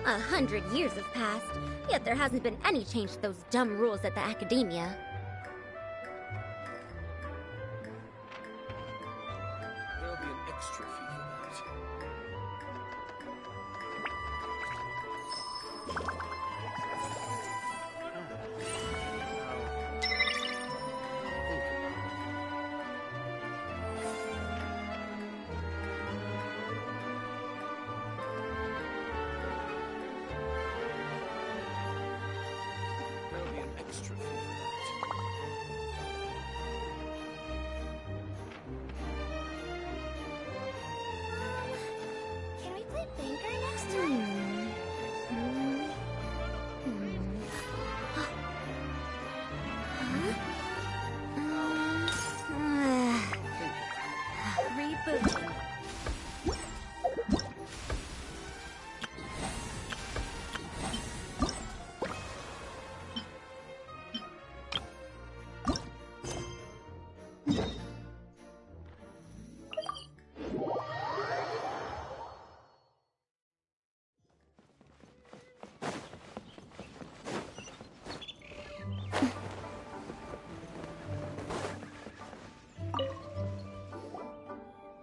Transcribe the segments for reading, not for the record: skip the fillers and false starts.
100 years have passed, yet there hasn't been any change to those dumb rules at the Academia. There'll be an extra fee for that. There'll be an extra fee for Can we play Banker next time? Rebooting.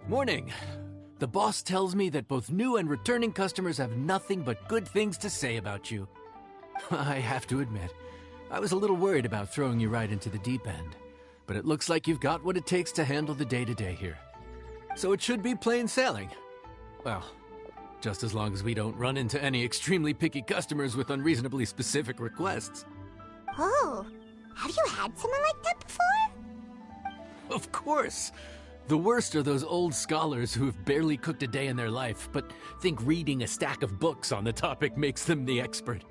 Morning. The boss tells me that both new and returning customers have nothing but good things to say about you. I have to admit, I was a little worried about throwing you right into the deep end, but it looks like you've got what it takes to handle the day-to-day here. So it should be plain sailing. Well, just as long as we don't run into any extremely picky customers with unreasonably specific requests. Oh, have you had someone like that before? Of course! The worst are those old scholars who have barely cooked a day in their life, but think reading a stack of books on the topic makes them the expert.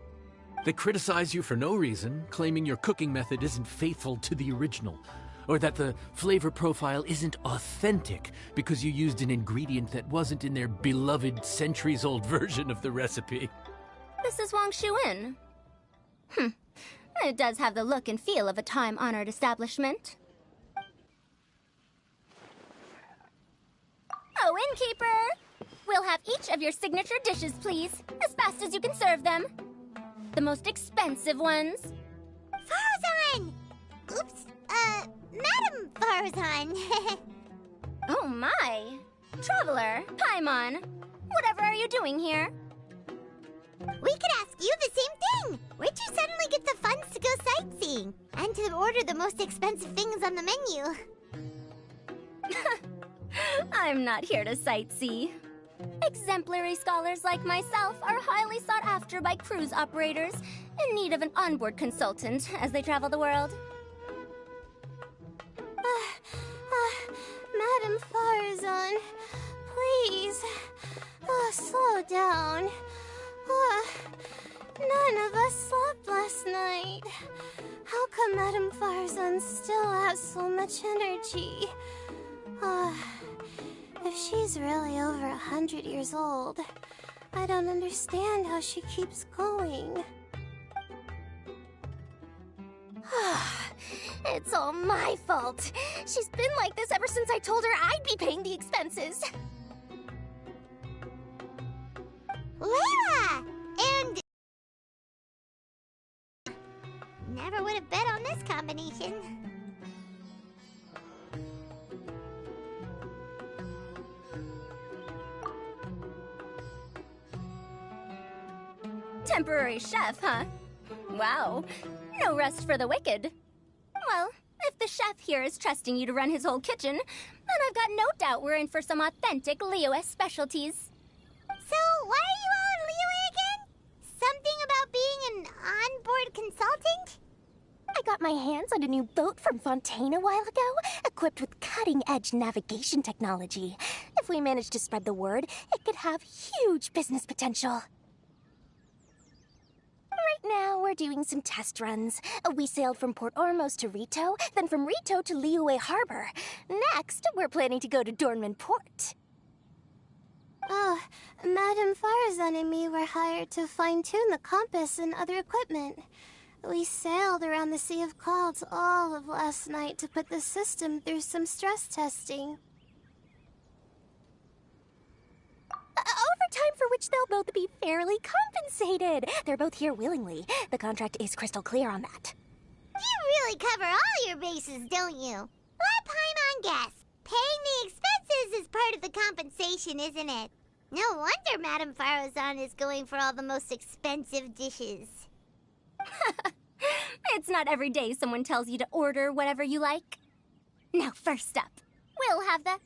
They criticize you for no reason, claiming your cooking method isn't faithful to the original, or that the flavor profile isn't authentic because you used an ingredient that wasn't in their beloved centuries-old version of the recipe. This is Wang Shuin. It does have the look and feel of a time-honored establishment. Oh, innkeeper! We'll have each of your signature dishes, please, as fast as you can serve them. The most expensive ones. Farzan! Oops, Madam Farzan. Oh my! Traveler, Paimon, whatever are you doing here? We could ask you the same thing! Where'd you suddenly get the funds to go sightseeing? And to order the most expensive things on the menu? I'm not here to sightsee. Exemplary scholars like myself are highly sought after by cruise operators in need of an onboard consultant as they travel the world. Madam Farzan, please, slow down. None of us slept last night. How come Madam Farzan still has so much energy? If she's really over 100 years old, I don't understand how she keeps going. It's all my fault. She's been like this ever since I told her I'd be paying the expenses. Layla! And... never would have bet on this combination. Temporary chef, huh? Wow. No rest for the wicked. Well, if the chef here is trusting you to run his whole kitchen, then I've got no doubt we're in for some authentic Liyue specialties. So, why are you all in Liyue again? Something about being an onboard consultant? I got my hands on a new boat from Fontaine a while ago, equipped with cutting-edge navigation technology. If we manage to spread the word, it could have huge business potential. Right now, we're doing some test runs. We sailed from Port Ormos to Rito, then from Rito to Liyue Harbor. Next, we're planning to go to Dornman Port. Oh, Madam Farzan and me were hired to fine-tune the compass and other equipment. We sailed around the Sea of Clouds all of last night to put the system through some stress testing. Over overtime for which they'll both be fairly compensated. They're both here willingly. The contract is crystal clear on that. You really cover all your bases, don't you? Let Paimon guess. Paying the expenses is part of the compensation, isn't it? No wonder Madame Farozan is going for all the most expensive dishes. It's not every day someone tells you to order whatever you like. Now, first up, we'll have the...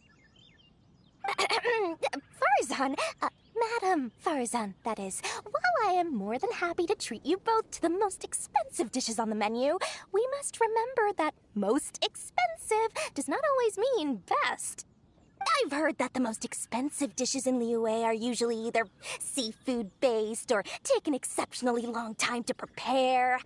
Farazan, Madam Farazan, that is. While I am more than happy to treat you both to the most expensive dishes on the menu, we must remember that most expensive does not always mean best. I've heard that the most expensive dishes in Liyue are usually either seafood-based or take an exceptionally long time to prepare.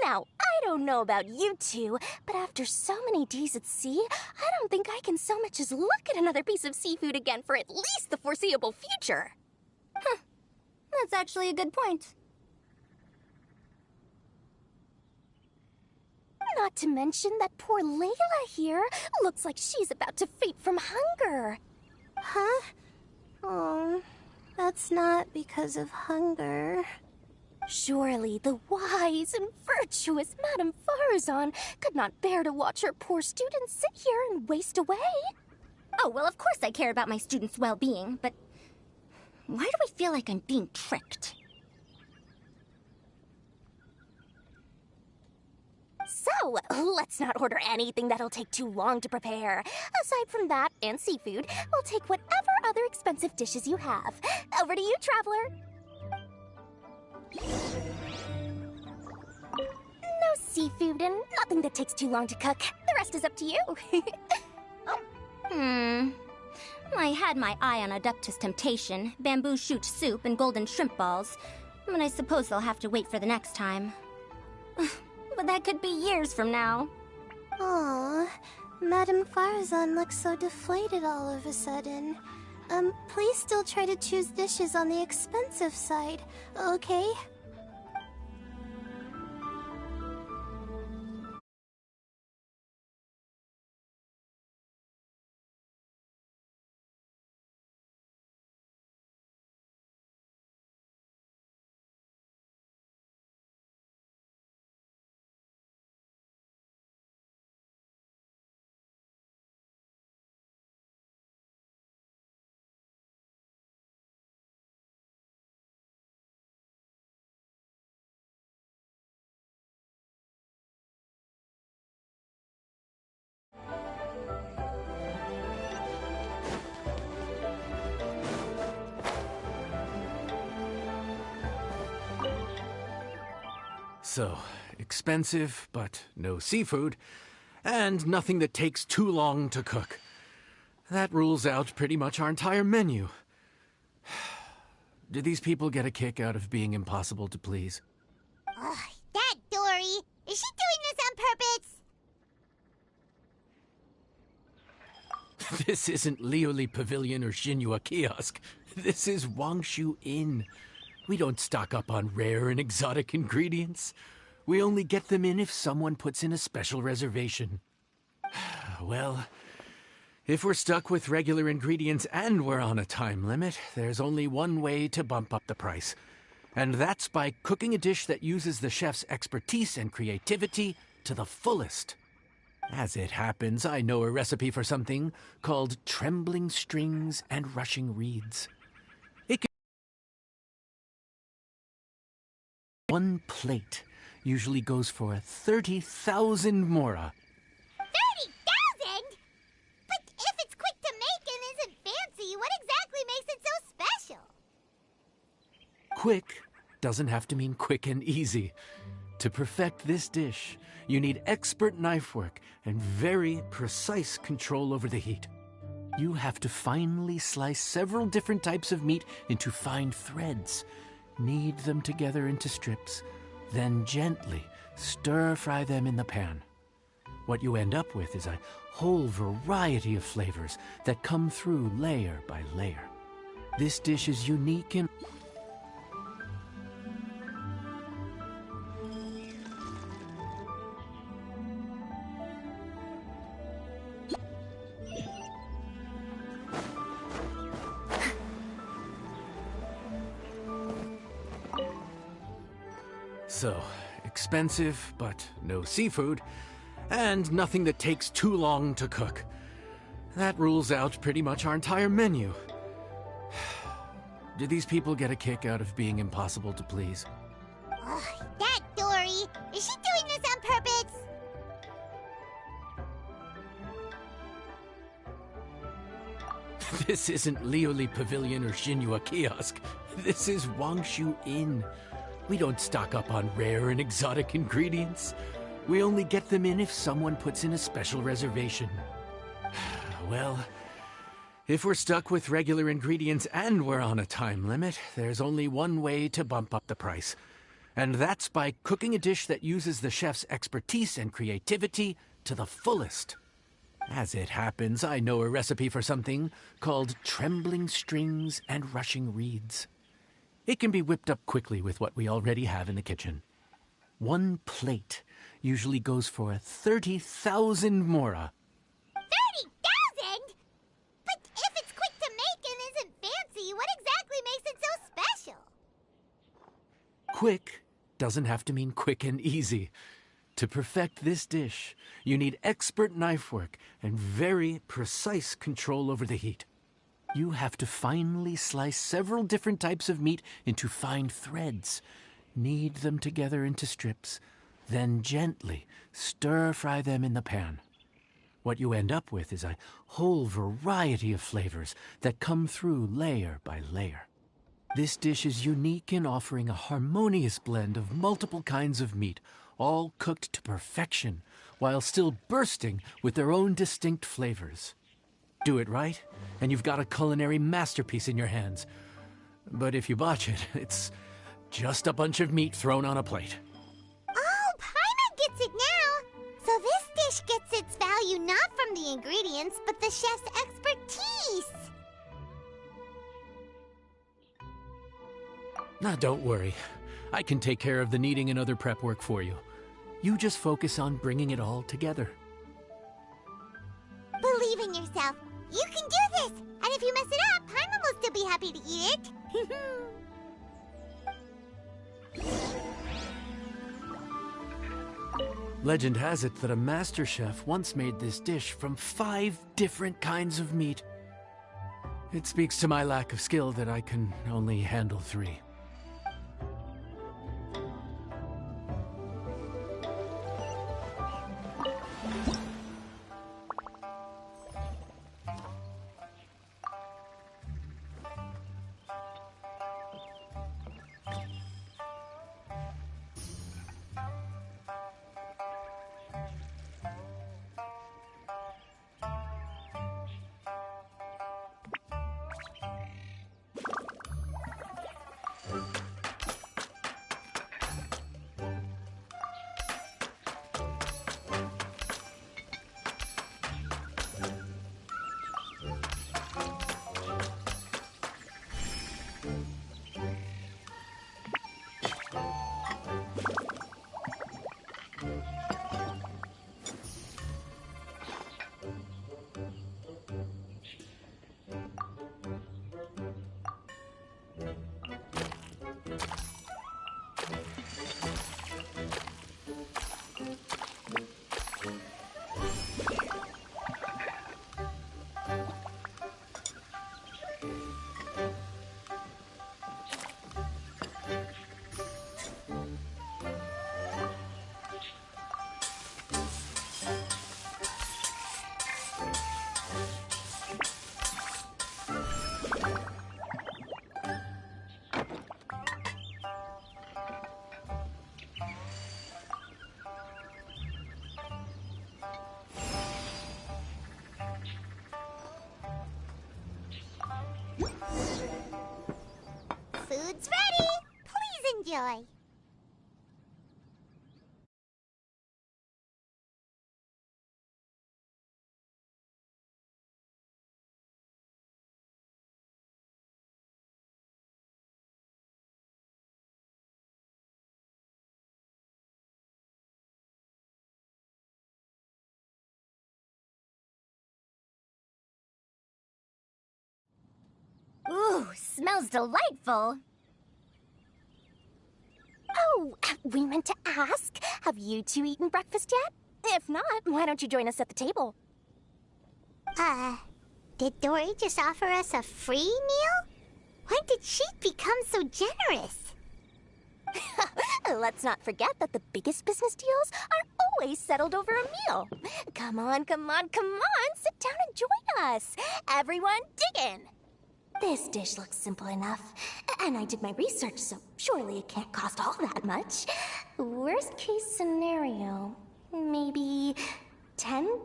Now, I don't know about you two, but after so many days at sea, I don't think I can so much as look at another piece of seafood again for at least the foreseeable future. Huh. That's actually a good point. Not to mention that poor Layla here looks like she's about to faint from hunger. Huh? Oh, that's not because of hunger. Surely the wise and virtuous Madame Farazan could not bear to watch her poor students sit here and waste away. Oh, well, of course I care about my students' well-being, but why do I feel like I'm being tricked? So, let's not order anything that'll take too long to prepare. Aside from that and seafood, we'll take whatever other expensive dishes you have. Over to you, Traveler. No seafood and nothing that takes too long to cook. The rest is up to you. I had my eye on Adeptus Temptation, bamboo shoot soup, and golden shrimp balls, but I suppose they'll have to wait for the next time. But that could be years from now. Aw, Madame Farazan looks so deflated all of a sudden. Please still try to choose dishes on the expensive side, okay? So, expensive, but no seafood, and nothing that takes too long to cook. That rules out pretty much our entire menu. Do these people get a kick out of being impossible to please? Ugh, that Dory! Is she doing this on purpose? This isn't Lioli Pavilion or Xinhua Kiosk. This is Wangshu Inn. We don't stock up on rare and exotic ingredients. We only get them in if someone puts in a special reservation. Well, if we're stuck with regular ingredients and we're on a time limit, there's only one way to bump up the price. And that's by cooking a dish that uses the chef's expertise and creativity to the fullest. As it happens, I know a recipe for something called trembling strings and rushing reeds. One plate usually goes for 30,000 mora. 30,000? But if it's quick to make and isn't fancy, what exactly makes it so special? Quick doesn't have to mean quick and easy. To perfect this dish, you need expert knife work and very precise control over the heat. You have to finely slice several different types of meat into fine threads, knead them together into strips, then gently stir-fry them in the pan. What you end up with is a whole variety of flavors that come through layer by layer. This dish is unique in... So, expensive, but no seafood, and nothing that takes too long to cook. That rules out pretty much our entire menu. Do these people get a kick out of being impossible to please? Ugh, that Dory! Is she doing this on purpose? This isn't Lioli Pavilion or Xinhua Kiosk. This is Wangshu Inn. We don't stock up on rare and exotic ingredients. We only get them in if someone puts in a special reservation. Well, if we're stuck with regular ingredients and we're on a time limit, there's only one way to bump up the price. And that's by cooking a dish that uses the chef's expertise and creativity to the fullest. As it happens, I know a recipe for something called trembling strings and rushing reeds. It can be whipped up quickly with what we already have in the kitchen. One plate usually goes for 30,000 mora. 30,000? But if it's quick to make and isn't fancy, what exactly makes it so special? Quick doesn't have to mean quick and easy. To perfect this dish, you need expert knife work and very precise control over the heat. You have to finely slice several different types of meat into fine threads, knead them together into strips, then gently stir-fry them in the pan. What you end up with is a whole variety of flavors that come through layer by layer. This dish is unique in offering a harmonious blend of multiple kinds of meat, all cooked to perfection, while still bursting with their own distinct flavors. Do it right, and you've got a culinary masterpiece in your hands. But if you botch it, it's just a bunch of meat thrown on a plate. Oh, Paimon gets it now! So this dish gets its value not from the ingredients, but the chef's expertise! Now, don't worry. I can take care of the kneading and other prep work for you. You just focus on bringing it all together. Believe in yourself. You can do this! And if you mess it up, Paimon will still be happy to eat it. Legend has it that a master chef once made this dish from 5 different kinds of meat. It speaks to my lack of skill that I can only handle 3. Food's ready! Please enjoy! Ooh, smells delightful. Oh, we meant to ask, have you two eaten breakfast yet? If not, why don't you join us at the table? Did Dory just offer us a free meal? When did she become so generous? Let's not forget that the biggest business deals are always settled over a meal. Come on, come on, come on. Sit down and join us. Everyone, dig in. This dish looks simple enough. And I did my research, so surely it can't cost all that much. Worst case scenario, maybe 10,000 mora?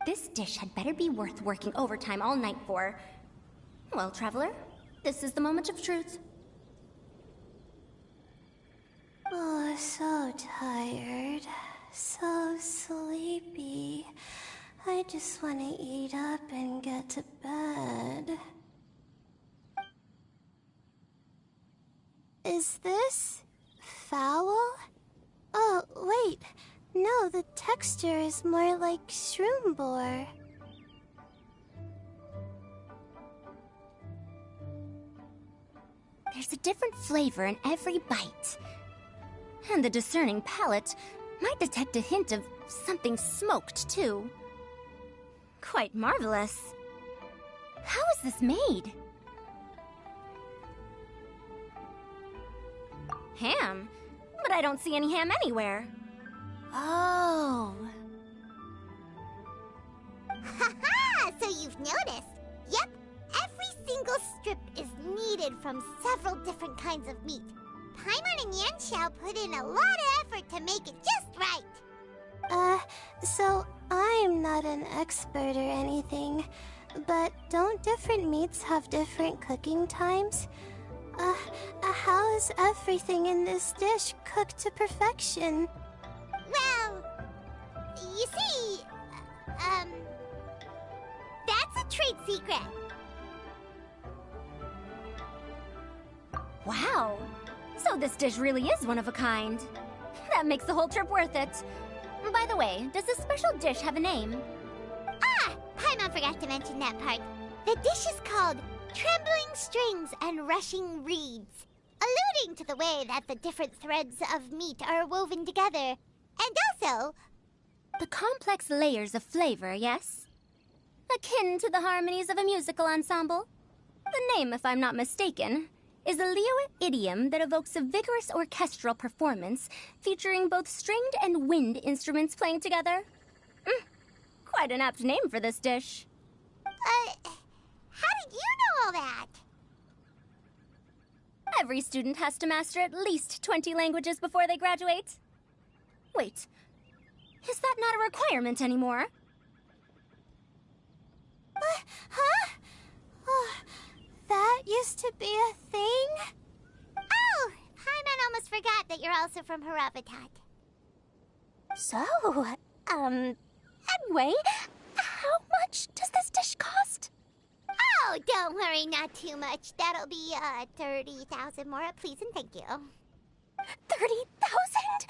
This dish had better be worth working overtime all night for. Well, traveler, this is the moment of truth. Oh, so tired. So sleepy. I just want to eat up and get to bed. Is this foul? Oh, wait. No, the texture is more like shroom boar. There's a different flavor in every bite. And the discerning palate might detect a hint of something smoked, too. Quite marvelous. How is this made? Ham? But I don't see any ham anywhere. Oh. Haha! So you've noticed. Yep, every single strip is kneaded from several different kinds of meat. Paimon and Yanxiao put in a lot of effort to make it just right. So I'm not an expert or anything, but don't different meats have different cooking times? How is everything in this dish cooked to perfection? Well, you see, that's a trade secret. Wow. So this dish really is one of a kind. That makes the whole trip worth it. By the way, does this special dish have a name? Paimon forgot to mention that part. The dish is called Trembling Strings and Rushing Reeds, alluding to the way that the different threads of meat are woven together. And also, The complex layers of flavor, yes? Akin to the harmonies of a musical ensemble? The name, if I'm not mistaken, is a Liyue idiom that evokes a vigorous orchestral performance featuring both stringed and wind instruments playing together. Quite an apt name for this dish. how did you know all that? Every student has to master at least 20 languages before they graduate. Wait, is that not a requirement anymore? Huh? Oh, that used to be a thing? Oh, Paimon almost forgot that you're also from Harabatat. So, anyway, how much does this dish cost? Oh, don't worry, not too much. That'll be, 30,000 more, please and thank you. 30,000?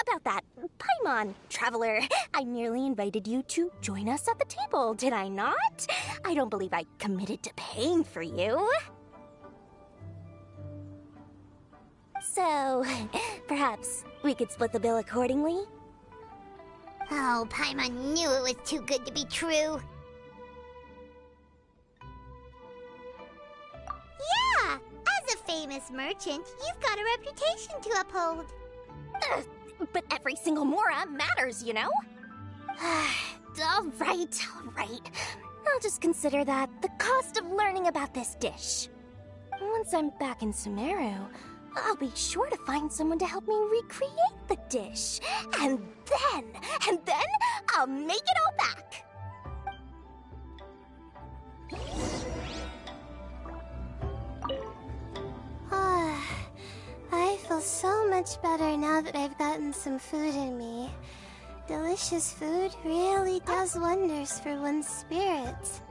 About that, Paimon, traveler, I merely invited you to join us at the table, did I not? I don't believe I committed to paying for you. So, perhaps we could split the bill accordingly? Oh, Paimon knew it was too good to be true. Yeah, as a famous merchant, you've got a reputation to uphold. But every single mora matters, you know? All right. I'll just consider that the cost of learning about this dish. Once I'm back in Sumeru, I'll be sure to find someone to help me recreate the dish. And then I'll make it all back. I feel so much better now that I've gotten some food in me. Delicious food really does wonders for one's spirits.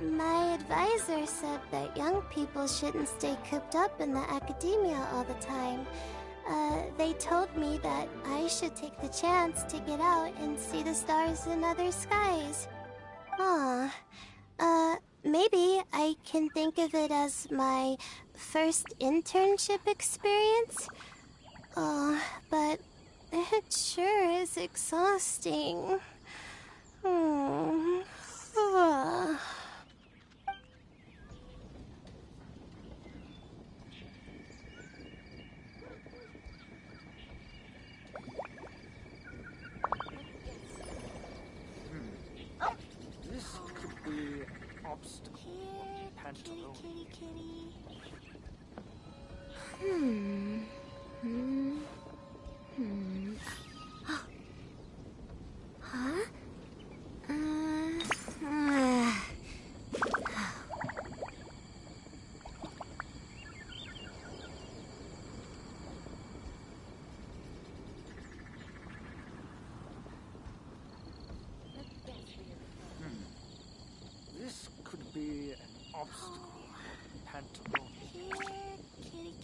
My advisor said that young people shouldn't stay cooped up in the academia all the time. They told me that I should take the chance to get out and see the stars in other skies. Aw. Maybe I can think of it as my first internship experience. Oh, but it sure is exhausting. Hmm. This could be an obstacle. Here, Pantaloon. kitty. Huh? This could be an obstacle. Pantaloon. Here, kitty.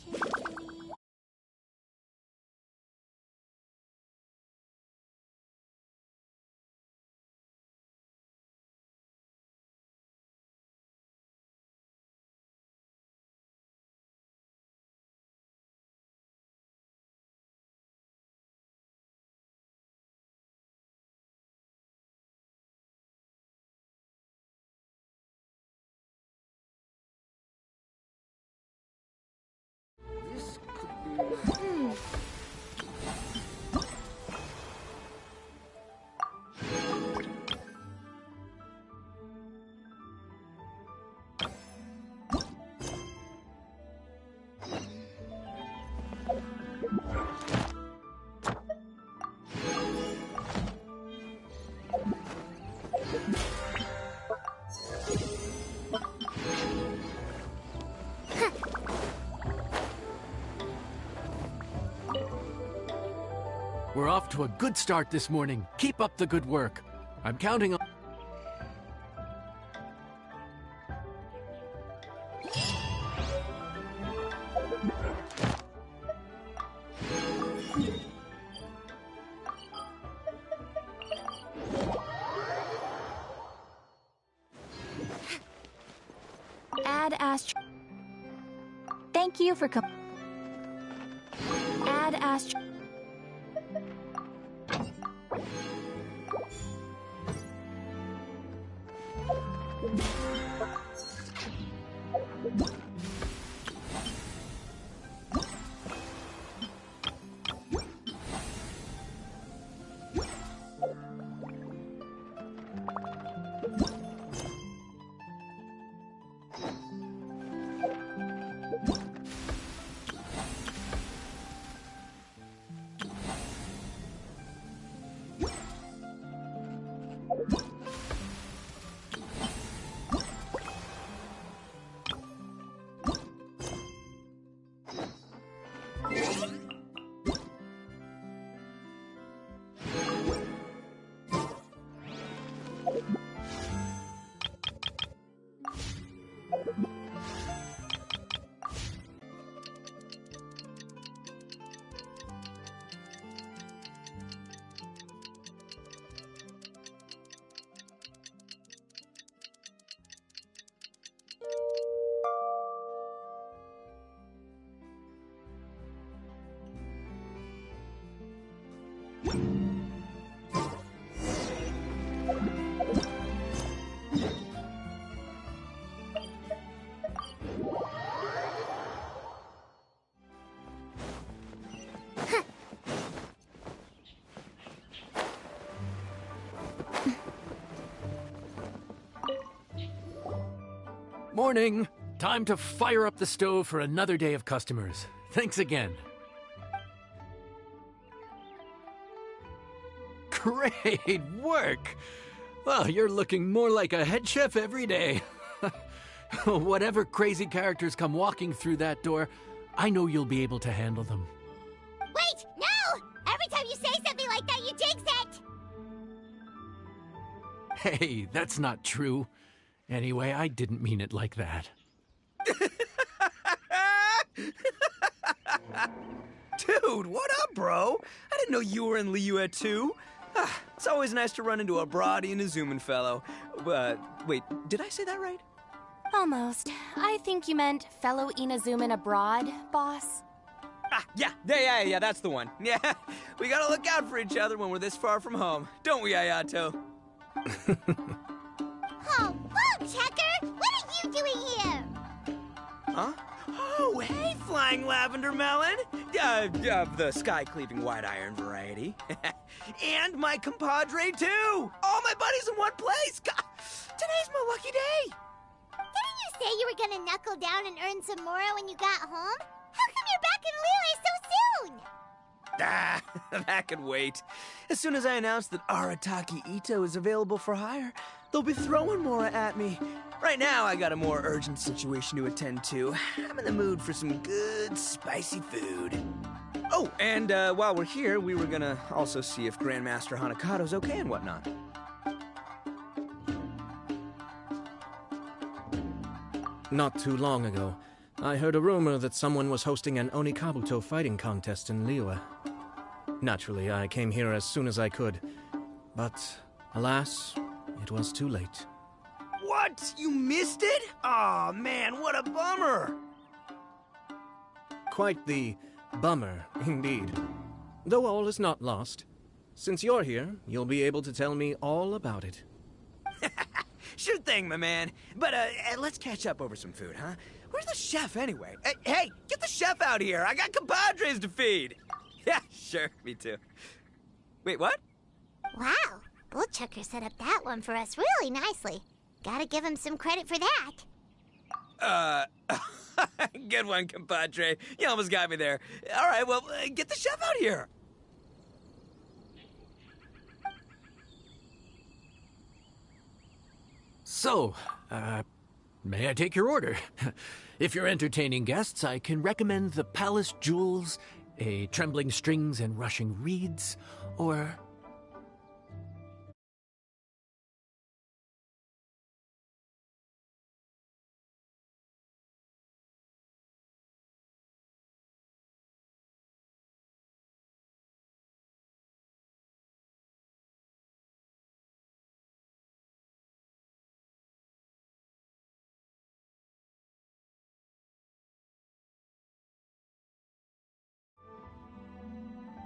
This could be. We're off to a good start this morning. Keep up the good work. I'm counting on... Add Astro. Thank you for Add Astro. Morning! Time to fire up the stove for another day of customers. Thanks again. Great work! Well, you're looking more like a head chef every day. Whatever crazy characters come walking through that door, I know you'll be able to handle them. Wait, no! Every time you say something like that, you jinx it! Hey, that's not true. Anyway, I didn't mean it like that. Dude, what up, bro? I didn't know you were in Liyue too. It's always nice to run into a Brody and a Zoomin fellow. Wait, did I say that right? Almost. I think you meant fellow Inazuman abroad, boss. Yeah, that's the one. Yeah, we gotta look out for each other when we're this far from home. Don't we, Ayato? Oh, whoa, Checker! What are you doing here? Huh? Oh, hey, Flying Lavender Melon! Of the sky-cleaving white iron variety. And my compadre, too! All my buddies in one place! God, today's my lucky day! Didn't you say you were gonna knuckle down and earn some more when you got home? How come you're back in Liyue so soon? That could wait. As soon as I announce that Arataki Ito is available for hire, they'll be throwing Mora at me. Right now, I got a more urgent situation to attend to. I'm in the mood for some good, spicy food. Oh, and while we're here, we were gonna also see if Grandmaster Hanakado's okay and whatnot. Not too long ago, I heard a rumor that someone was hosting an Onikabuto fighting contest in Liyue. Naturally, I came here as soon as I could, but alas, it was too late. What? You missed it? Aw, man, what a bummer! Quite the bummer, indeed. Though all is not lost. Since you're here, you'll be able to tell me all about it. Sure thing, my man. But let's catch up over some food, huh? Where's the chef, anyway? Hey, get the chef out here. I got compadres to feed. Yeah, sure, me too. Wait, what? Wow, Bullchucker set up that one for us really nicely. Gotta give him some credit for that. Good one, compadre. You almost got me there. All right, well, get the chef out here. So, may I take your order? If you're entertaining guests, I can recommend the Palace Jewels, a Trembling Strings and Rushing Reeds, or...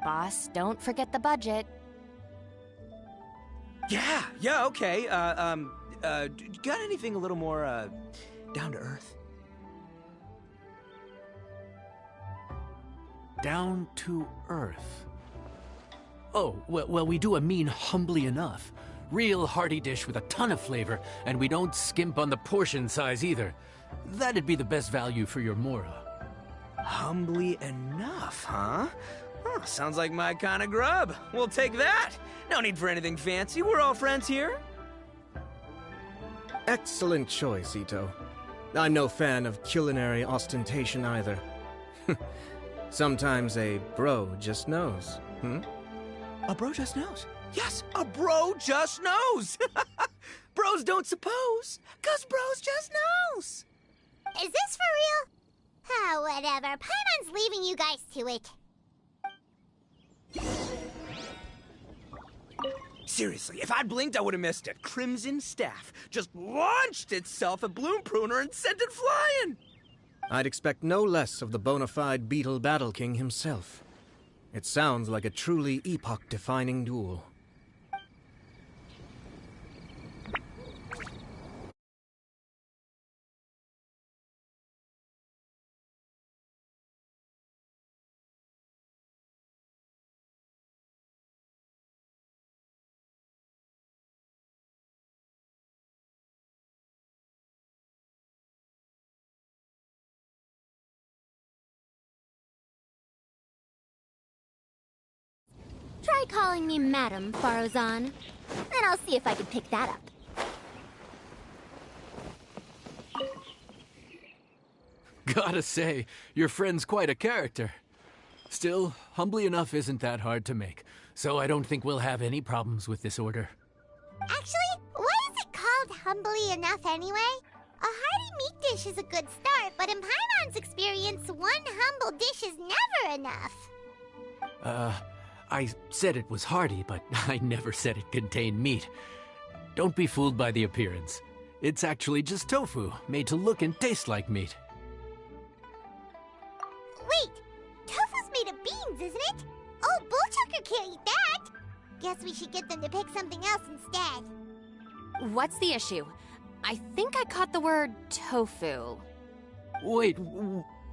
Boss, don't forget the budget. Yeah, okay. Got anything a little more, down to earth? Down to earth. Oh, well, we do a mean humbly enough. Real hearty dish with a ton of flavor, and we don't skimp on the portion size either. That'd be the best value for your Mora. Humbly enough, huh? Sounds like my kind of grub. We'll take that. No need for anything fancy. We're all friends here. Excellent choice, Ito. I'm no fan of culinary ostentation either. Sometimes a bro just knows, A bro just knows. Yes, a bro just knows. Bros don't suppose, 'cause bros just knows. Is this for real? Ah, whatever. Paimon's leaving you guys to it. Seriously, if I'd blinked, I would have missed it. Crimson Staff just launched itself at Bloom Pruner and sent it flying. I'd expect no less of the bona fide Beetle Battle King himself. It sounds like a truly epoch-defining duel. Try calling me Madam, Farozan. And I'll see if I can pick that up. Gotta say, your friend's quite a character. Still, humbly enough isn't that hard to make, so I don't think we'll have any problems with this order. Actually, why is it called humbly enough anyway? A hearty meat dish is a good start, but in Paimon's experience, one humble dish is never enough. I said it was hearty, but I never said it contained meat. Don't be fooled by the appearance. It's actually just tofu, made to look and taste like meat. Wait, tofu's made of beans, isn't it? Oh, Bullchucker can't eat that. Guess we should get them to pick something else instead. What's the issue? I think I caught the word tofu. Wait,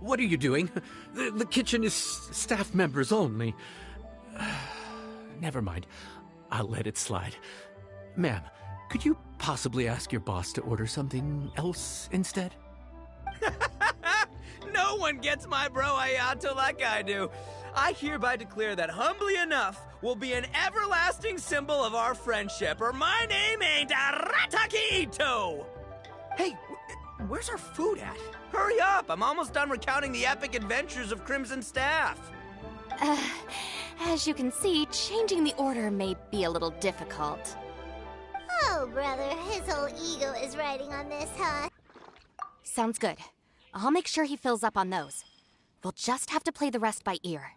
what are you doing? The kitchen is staff members only. Never mind. I'll let it slide. Ma'am, could you possibly ask your boss to order something else instead? No one gets my bro Ayato like I do. I hereby declare that Humbly Enough will be an everlasting symbol of our friendship, or my name ain't Arataki Ito! Hey, where's our food at? Hurry up! I'm almost done recounting the epic adventures of Crimson Staff. As you can see, changing the order may be a little difficult. Oh, brother, his whole ego is riding on this, huh? Sounds good. I'll make sure he fills up on those. We'll just have to play the rest by ear.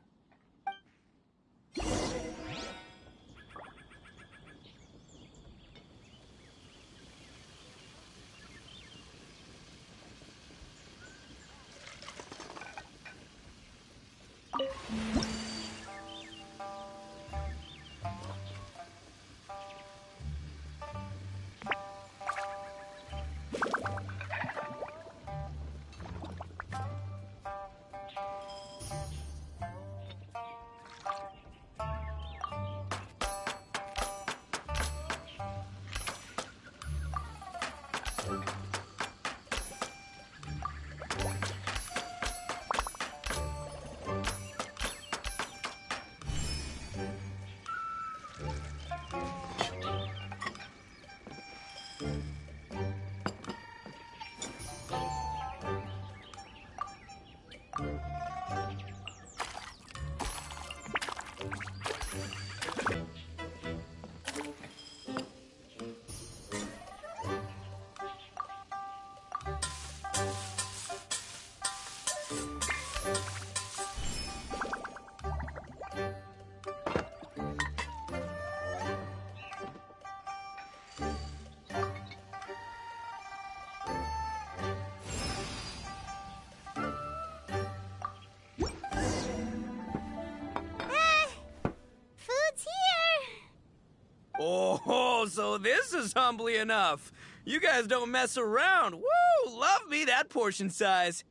Oh, so this is Humbly Enough. You guys don't mess around. Woo! Love me that portion size.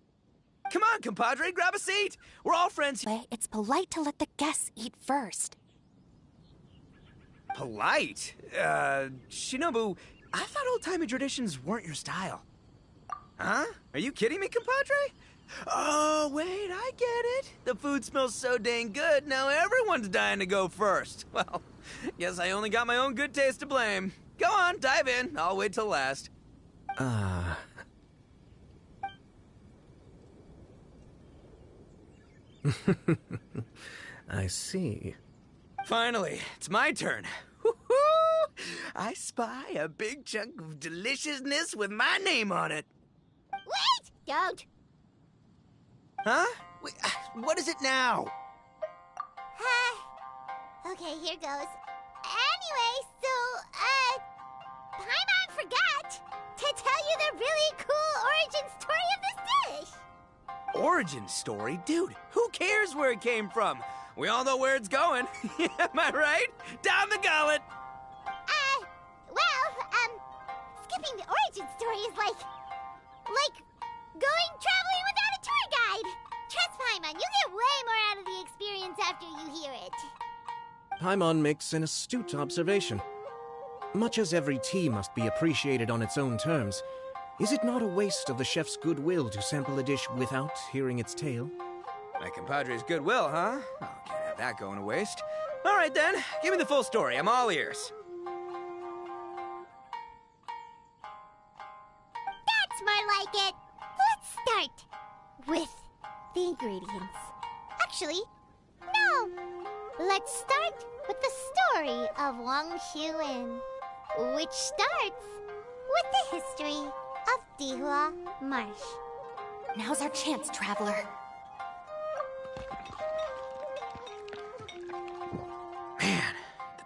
Come on, compadre, grab a seat. We're all friends. It's polite to let the guests eat first. Polite? Shinobu, I thought old-timey traditions weren't your style. Huh? Are you kidding me, compadre? Oh, wait, I get it. The food smells so dang good, now everyone's dying to go first. Well, guess I only got my own good taste to blame. Go on, dive in. I'll wait till last. I see. Finally, it's my turn. Woo-hoo! I spy a big chunk of deliciousness with my name on it. Wait! Don't! Huh? Wait, what is it now? Okay, here goes. Anyway, so, Paimon forgot to tell you the really cool origin story of this dish. Origin story? Dude, who cares where it came from? We all know where it's going. Am I right? Down the gullet! Skipping the origin story is like going traveling without a tour guide. Trust Paimon, you get way more out of the experience after you hear it. Paimon makes an astute observation. Much as every tea must be appreciated on its own terms, is it not a waste of the chef's goodwill to sample a dish without hearing its tale? My compadre's goodwill, huh? Oh, can't have that going to waste. All right then, give me the full story. I'm all ears. That's more like it. Let's start with the ingredients. Actually, no. Let's start with the story of Wang Xuan, which starts with the history of Dihua Marsh. Now's our chance, traveler.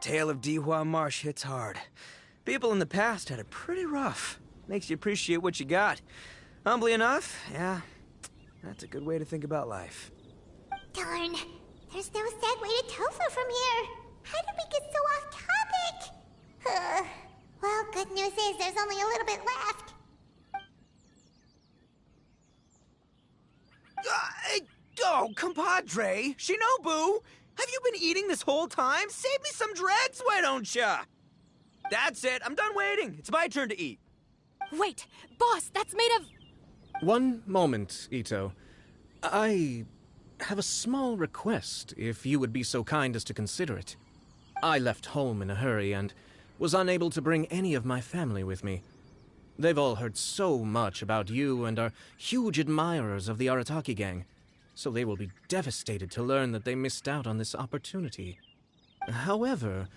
tale of Dihua Marsh hits hard. People in the past had it pretty rough. Makes you appreciate what you got. Humbly enough, yeah, that's a good way to think about life. Darn, there's no segue to tofu from here. How did we get so off topic? Well, good news is there's only a little bit left. Oh, compadre, Shinobu, have you been eating this whole time? Save me some dregs, why don't ya? That's it, I'm done waiting. It's my turn to eat. Wait, boss, that's made of... One moment, Ito. I have a small request, if you would be so kind as to consider it. I left home in a hurry and was unable to bring any of my family with me. They've all heard so much about you and are huge admirers of the Arataki gang, so they will be devastated to learn that they missed out on this opportunity. However,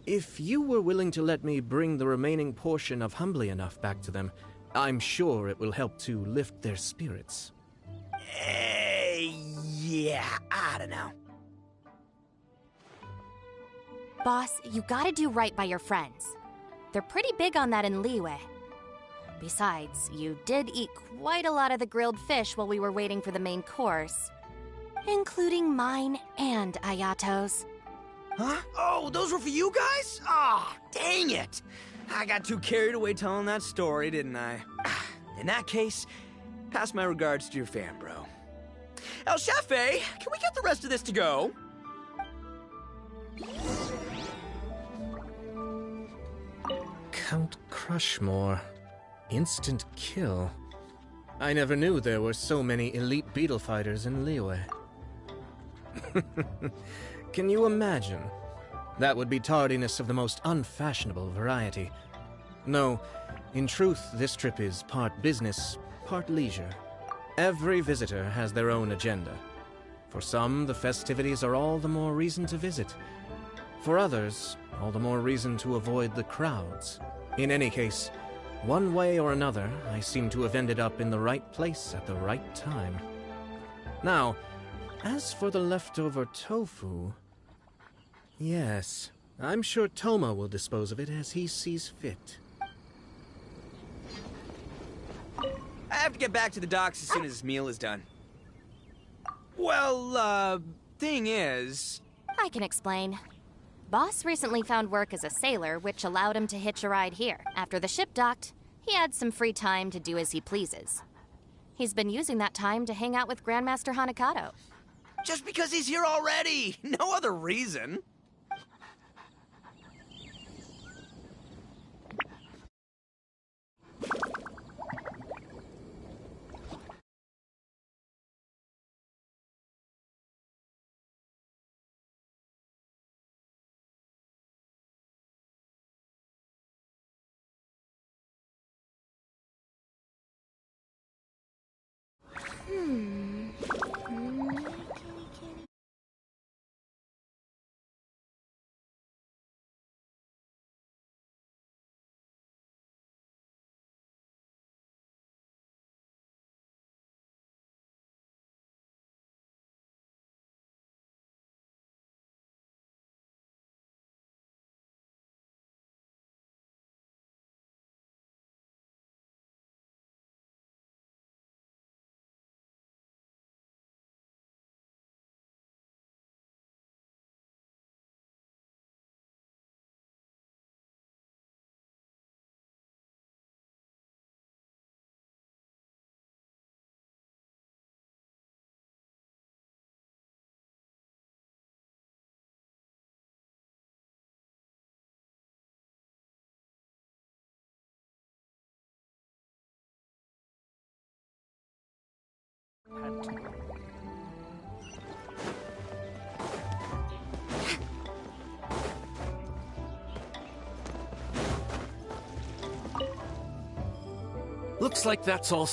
if you were willing to let me bring the remaining portion of Humbly Enough back to them, I'm sure it will help to lift their spirits. Yeah, I don't know. Boss, you gotta do right by your friends. They're pretty big on that in Liyue. Besides, you did eat quite a lot of the grilled fish while we were waiting for the main course. Including mine and Ayato's. Huh? Oh, those were for you guys? Ah, dang it! I got too carried away telling that story, didn't I? In that case, pass my regards to your fan, bro. El Chefe, can we get the rest of this to go? Count Crushmore. Instant kill. I never knew there were so many elite beetle fighters in Liyue. Can you imagine? That would be tardiness of the most unfashionable variety. No, in truth, this trip is part business, part leisure. Every visitor has their own agenda. For some, the festivities are all the more reason to visit. For others, all the more reason to avoid the crowds. In any case, one way or another, I seem to have ended up in the right place at the right time. Now, as for the leftover tofu... Yes, I'm sure Toma will dispose of it as he sees fit. I have to get back to the docks as soon as this meal is done. Well, thing is... I can explain. Boss recently found work as a sailor, which allowed him to hitch a ride here. After the ship docked, he had some free time to do as he pleases. He's been using that time to hang out with Grandmaster Hanakato. Just because he's here already! No other reason! Looks like that's all